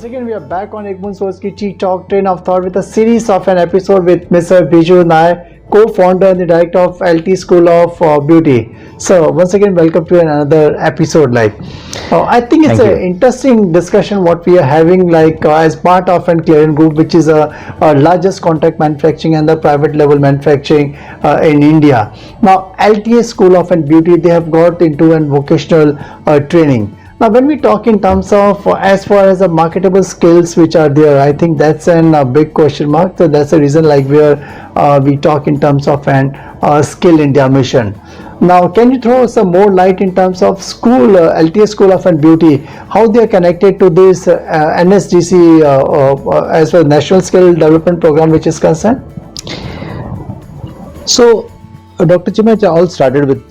again, we are back on Soch ttalk Train of Thought with a series of an episode with Mr. Biju Nair, co-founder and the director of LTA School of Beauty. So once again, welcome to another episode. I think it's an interesting discussion what we are having as part of an Clarion Group, which is a largest contract manufacturing and the private level manufacturing in India. Now LTA School of Beauty, they have got into an vocational training. Now, when we talk in terms of as far as the marketable skills which are there, I think that's a big question mark. So that's the reason where we talk in terms of an Skill India mission. Now, can you throw some more light in terms of school, LTA School of Beauty, how they are connected to this NSDC as well National Skill Development Program which is concerned? So, Dr.H.Cheema, it all started with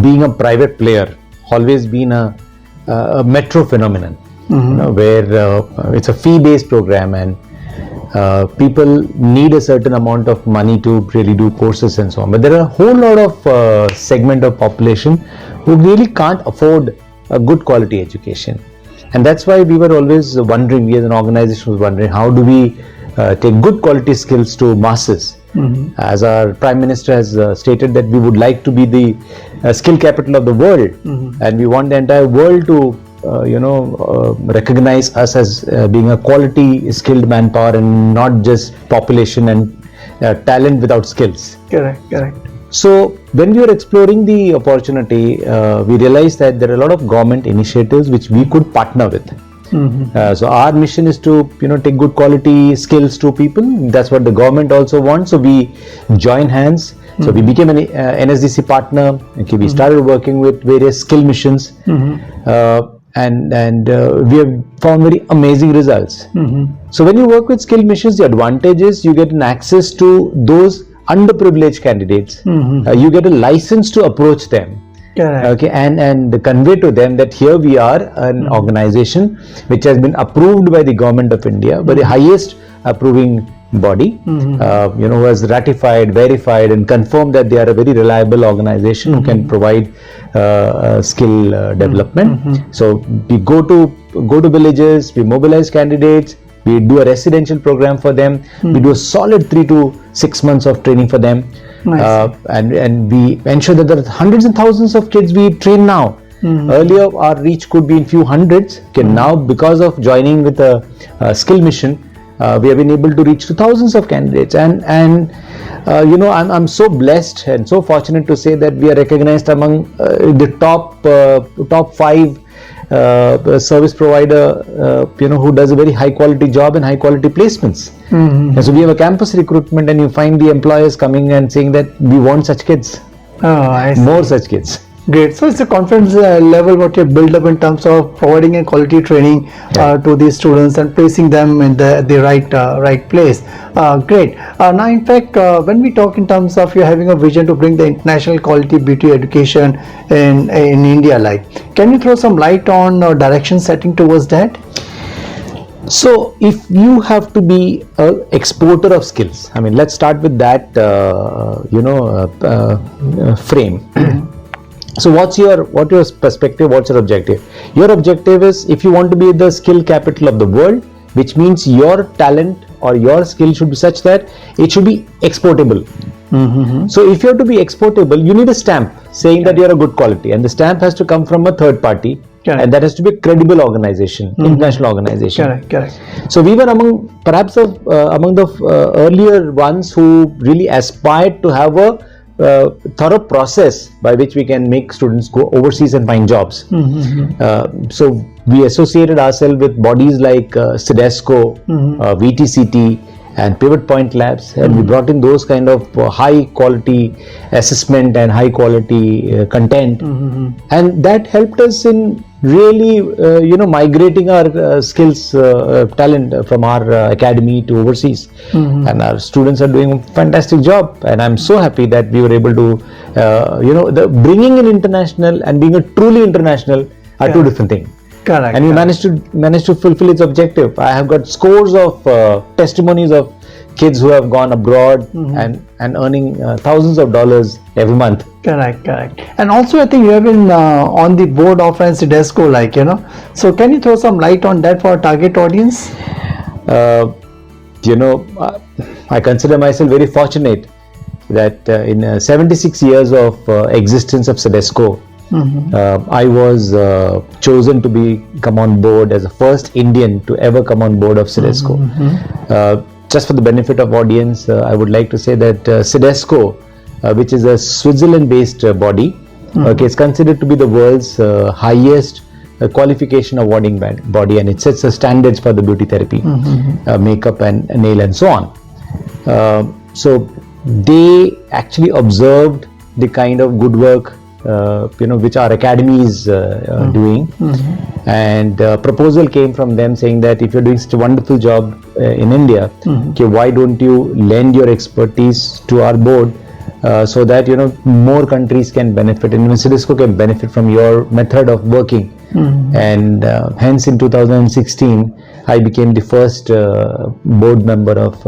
being a private player, always been a metro phenomenon, where it's a fee-based program and people need a certain amount of money to really do courses and so on. But there are a whole lot of segment of population who really can't afford a good quality education. And that's why we were always wondering, we as an organization was wondering, how do we take good quality skills to masses? As our Prime Minister has stated that we would like to be the skill capital of the world, and we want the entire world to recognize us as being a quality skilled manpower and not just population and talent without skills. Correct. So when we were exploring the opportunity, we realized that there are a lot of government initiatives which we could partner with. So our mission is to take good quality skills to people. That's what the government also wants. So we join hands. So we became an NSDC partner. Okay, we started working with various skill missions, and we have found very amazing results. So when you work with skill missions, the advantage is you get an access to those underprivileged candidates. You get a license to approach them. Correct. Okay, and convey to them that here we are an organization which has been approved by the government of India, by the highest approving body, who has ratified, verified and confirmed that they are a very reliable organization who can provide skill development. So we go to villages, we mobilize candidates, we do a residential program for them, we do a solid 3 to 6 months of training for them. Nice. And we ensure that there are hundreds and thousands of kids we train now. Earlier our reach could be in few hundreds. Okay, now because of joining with a skill mission, we have been able to reach to thousands of candidates. And I'm so blessed and so fortunate to say that we are recognized among the top 5 service provider who does a very high quality job and high quality placements. And so we have a campus recruitment and you find the employers coming and saying that we want such kids. I see. More such kids. Great. So it's a confidence level what you build up in terms of providing a quality training to these students and placing them in the right place. Great. Now, in fact, when we talk in terms of you having a vision to bring the international quality beauty education in India, can you throw some light on direction setting towards that? So if you have to be an exporter of skills, I mean, let's start with that frame. So what's your perspective, what's your objective? Your objective is, if you want to be the skill capital of the world, which means your talent or your skill should be such that it should be exportable. So if you have to be exportable, you need a stamp saying that you're a good quality, and the stamp has to come from a third party. Correct. And that has to be a credible organization, international organization. Correct. So we were among the earlier ones who really aspired to have a thorough process by which we can make students go overseas and find jobs. So we associated ourselves with bodies like CIDESCO, VTCT and Pivot Point Labs, and we brought in those kind of high quality assessment and high quality content, and that helped us in really migrating our skills talent from our academy to overseas, and our students are doing a fantastic job, and I'm so happy that we were able to bringing in international and being a truly international are two different things. Correct. And we managed to fulfill its objective. I have got scores of testimonies of kids who have gone abroad and earning thousands of dollars every month. Correct. And also, I think you have been on the board of CIDESCO, like, you know. So, can you throw some light on that for our target audience? I consider myself very fortunate that in 76 years of existence of CIDESCO, I was chosen to come on board as the first Indian to ever come on board of CIDESCO. Just for the benefit of audience, I would like to say that CIDESCO, which is a Switzerland-based body, it's considered to be the world's highest qualification awarding body, and it sets the standards for the beauty therapy, makeup and nail and so on. So they actually observed the kind of good work which our academy is doing, and proposal came from them saying that if you're doing such a wonderful job in India, why don't you lend your expertise to our board so that more countries can benefit, and even CIDESCO can benefit from your method of working. And hence in 2016 I became the first board member of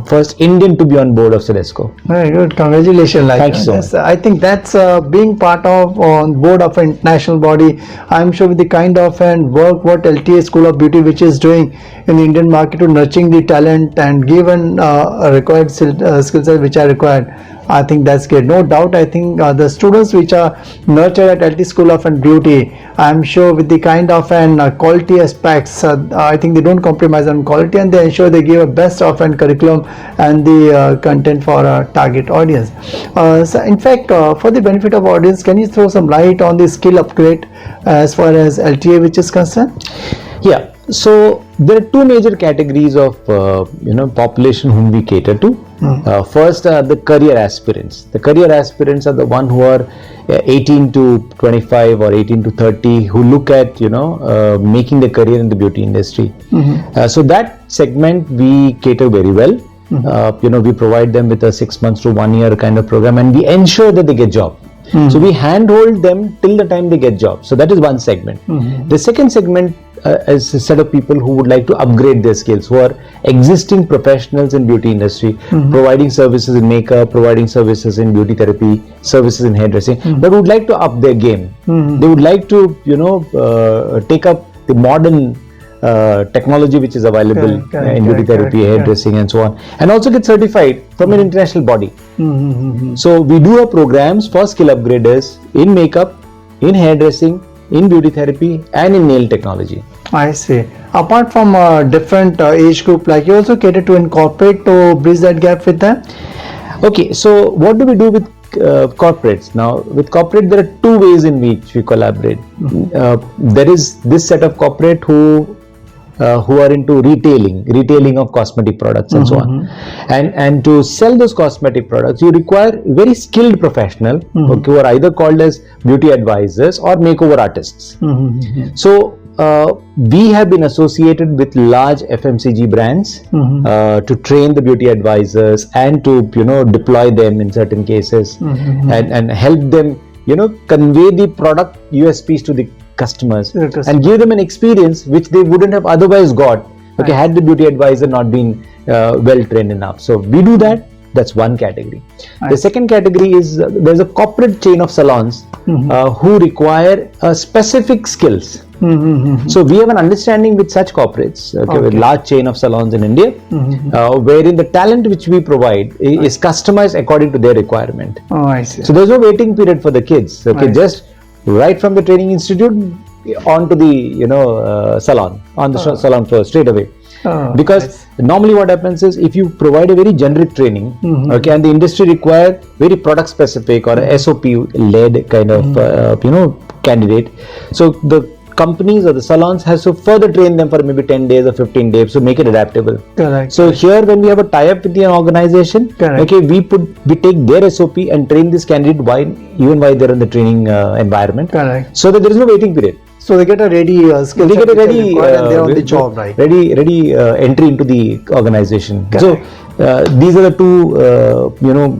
first Indian to be on board of CIDESCO. Very good, congratulations. Thank you so much. I think that's being part of on board of an international body. I'm sure with the kind of work what LTA School of Beauty which is doing in the Indian market to nurturing the talent and given required skill sets which are required, I think that's great. No doubt, I think the students which are nurtured at LT School of Beauty, I'm sure with the kind of quality aspects, I think they don't compromise on quality, and they ensure they give a best of curriculum and the content for our target audience. So in fact, for the benefit of audience, can you throw some light on the skill upgrade as far as LTA which is concerned? Yeah. So there are two major categories of population whom we cater to. First are the career aspirants. The career aspirants are the one who are 18 to 25 or 18 to 30 who look at making their career in the beauty industry. So that segment we cater very well. We provide them with a 6 months to 1 year kind of program, and we ensure that they get job. So we handhold them till the time they get jobs. So that is one segment. The second segment is a set of people who would like to upgrade their skills, who are existing professionals in beauty industry, providing services in makeup, providing services in beauty therapy, services in hairdressing, but would like to up their game. They would like to take up the modern technology which is available in beauty therapy, hairdressing and so on, and also get certified from an international body. So we do have programs for skill upgraders in makeup, in hairdressing, in beauty therapy and in nail technology. I see. Apart from different age group, like you also cater to incorporate to bridge that gap with them? Okay, so what do we do with corporates? Now with corporate there are two ways in which we collaborate. There is this set of corporate who are into retailing of cosmetic products and so on, and to sell those cosmetic products you require very skilled professional who are either called as beauty advisors or makeover artists. So we have been associated with large FMCG brands to train the beauty advisors and to deploy them in certain cases and help them convey the product USPs to the customers and give them an experience which they wouldn't have otherwise got had the beauty advisor not been well trained enough. So we do that. That's one category. The second category is there's a corporate chain of salons who require specific skills. So we have an understanding with such corporates, with large chain of salons in India, wherein the talent which we provide is customized according to their requirement. I see. So there's no waiting period for the kids. Just right from the training institute onto the salon, on the salon floor straight away. Because normally what happens is if you provide a very generic training, and the industry require very product specific or SOP led kind of candidate, so the companies or the salons has to further train them for maybe 10 days or 15 days to make it adaptable. Correct. So here when we have a tie-up with an organization, we take their SOP and train this candidate even while they're in the training environment. Correct. So that there is no waiting period. So they get a ready skill. They get a ready and they're on the job, right? Ready entry into the organization. Correct. So these are the two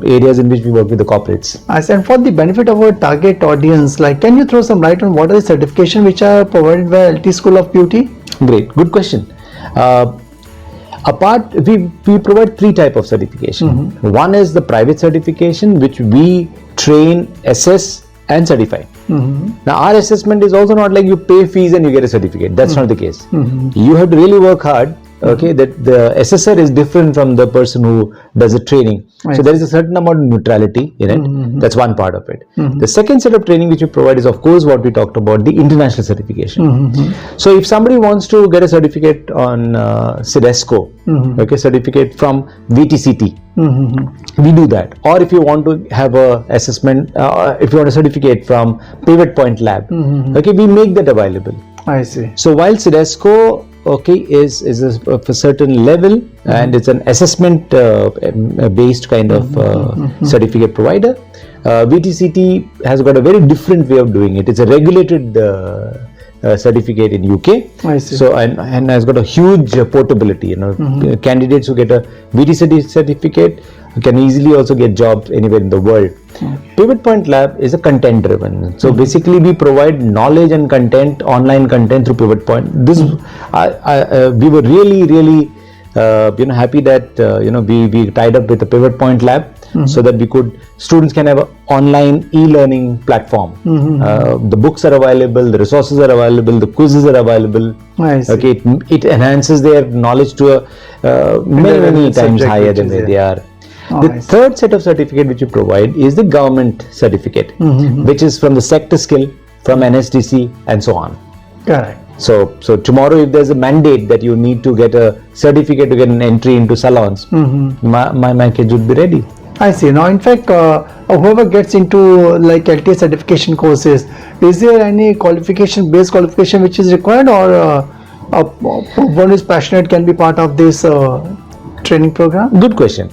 areas in which we work with the corporates. And for the benefit of our target audience, like, can you throw some light on what are the certification which are provided by LT School of Beauty? Great, good question. We provide three type of certification. One is the private certification, which we train, assess and certify. Now our assessment is also not like you pay fees and you get a certificate. That's not the case. You have to really work hard. Okay, that the assessor is different from the person who does the training. So there is a certain amount of neutrality in it. That's one part of it. The second set of training which we provide is, of course, what we talked about, the international certification. So if somebody wants to get a certificate on CIDESCO, okay, certificate from VTCT, we do that. Or if you want to have a assessment, if you want a certificate from Pivot Point Lab, okay, we make that available. I see. So while CIDESCO, okay, is of a certain level, and it's an assessment based kind of certificate provider, VTCT has got a very different way of doing it. It's a regulated certificate in UK. I see. So and has got a huge portability. Candidates who get a VTCT certificate can easily also get jobs anywhere in the world. Pivot Point Lab is a content driven. So basically we provide knowledge and content, online content through Pivot Point. This we were really happy that we tied up with the Pivot Point Lab so that students can have an online e-learning platform. The books are available, the resources are available, the quizzes are available. Okay, it enhances their knowledge to many times higher than where they are. The third set of certificate which you provide is the government certificate, which is from the sector skill, from NSDC and so on. Correct. So tomorrow if there's a mandate that you need to get a certificate to get an entry into salons, my kids would be ready. I see. Now, in fact, whoever gets into like LTA certification courses, is there any base qualification which is required, or one who is passionate can be part of this training program? Good question.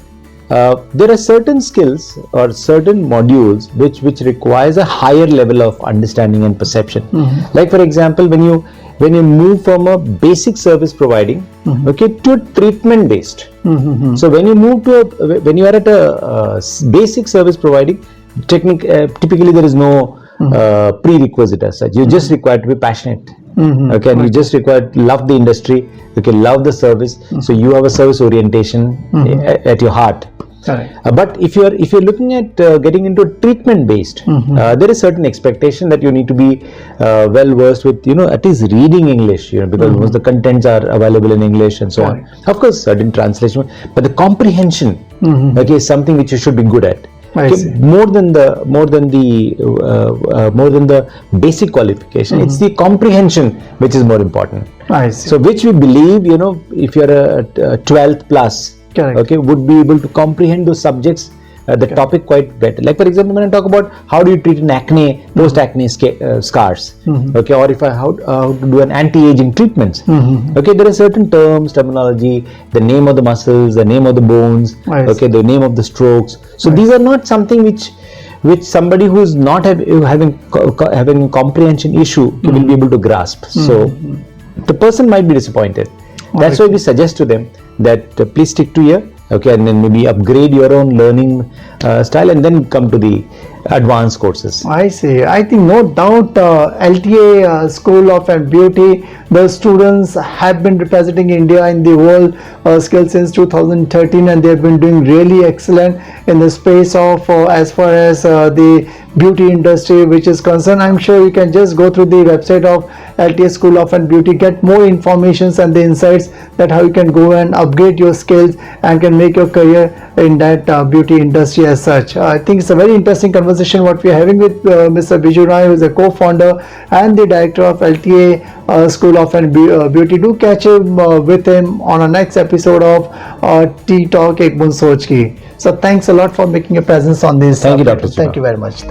There are certain skills or certain modules which requires a higher level of understanding and perception. Like for example, when you move from a basic service providing, okay, to a treatment based. So when you move when you are at a basic service providing, typically there is no prerequisite as such. You just require to be passionate. Okay, and you just require to love the industry, okay, love the service. So you have a service orientation at your heart. But if you're looking at getting into treatment based, there is certain expectation that you need to be well versed with, at least reading English, because most of the contents are available in English and so on. Of course, certain translation, but the comprehension, okay, is something which you should be good at. Okay, more than the basic qualification, it's the comprehension which is more important. I see. So which we believe, if you're a 12th plus, okay, would be able to comprehend those subjects, the topic quite better. Like for example, when I talk about how do you treat an acne, post-acne scars, okay, or how to do an anti-aging treatments, okay, there are certain terms, terminology, the name of the muscles, the name of the bones, okay, the name of the strokes. So these are not something which somebody who is not having comprehension issue will be able to grasp. So the person might be disappointed. That's why we suggest to them that please stick to here, okay, and then maybe upgrade your own learning style and then come to the advanced courses. I see. I think no doubt LTA School of Beauty, the students have been representing India in the world scale since 2013, and they have been doing really excellent in the space of as far as the beauty industry which is concerned. I'm sure you can just go through the website of LTA School of Beauty, get more informations and the insights that how you can go and upgrade your skills and can make your career in that beauty industry as such. I think it's a very interesting conversation what we are having with Mr. Biju Nair, who is a co-founder and the director of LTA School of Beauty. Do catch him with him on our next episode of ttalk ek Boond Soch ki. So thanks a lot for making a presence on this. Thank you, Dr.H.S.Cheema. Thank you very much.